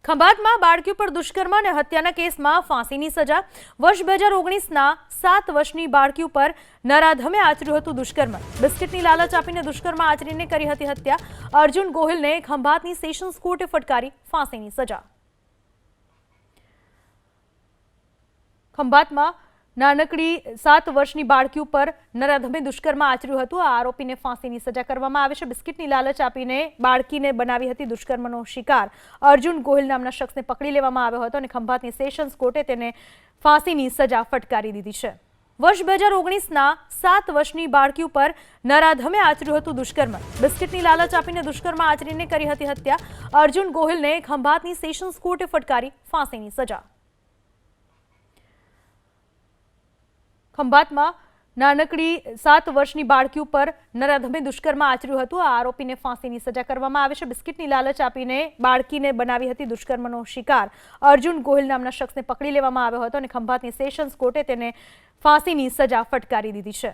ખંભાતમાં બાળકી પર દુષ્કર્મ અને હત્યાના કેસમાં ફાંસીની સજા। વર્ષ 2019ના 7 વર્ષની બાળકી ઉપર નરાધમે આચર્યું હતું દુષ્કર્મ। બિસ્કિટની લાલચ આપીને દુષ્કર્મ આચરીને કરી હતી હત્યા। અર્જુન ગોહિલને ખંભાતની સેશન્સ કોર્ટે ફટકારી ફાંસીની સજા। ખંભાતમાં નાનકડી 7 વર્ષની બાળકી ઉપર નરાધમે દુષ્કર્મ આચર્યું હતું। આ આરોપીને ફાંસીની સજા કરવામાં આવે છે। બિસ્કિટની લાલચ આપીને બાળકીને બનાવી હતી દુષ્કર્મનો શિકાર। અર્જુન ગોહિલ નામના શખ્સને પકડી લેવામાં આવ્યો હતો અને ખંભાતની સેશન્સ કોર્ટે તેને ફાંસીની સજા ફટકારી દીધી છે। વર્ષ 2019ના 7 વર્ષની બાળકી ઉપર નરાધમે આચર્યું હતું દુષ્કર્મ। બિસ્કિટની લાલચ આપીને દુષ્કર્મ આચરીને કરી હતી હત્યા। અર્જુન ગોહિલને ખંભાતની સેશન્સ કોર્ટે ફટકારી ફાંસીની સજા। ખંભાતમાં નાનકડી 7 વર્ષની બાળકી ઉપર નરાધમે દુષ્કર્મ આચર્યું હતું। આ આરોપીને ફાંસીની સજા કરવામાં આવે છે। બિસ્કિટની લાલચ આપીને બાળકીને બનાવી હતી દુષ્કર્મનો શિકાર। અર્જુન ગોહિલ નામના શખ્સને પકડી લેવામાં આવ્યો હતો અને ખંભાતની સેશન્સ કોર્ટે તેને ફાંસીની સજા ફટકારી દીધી છે।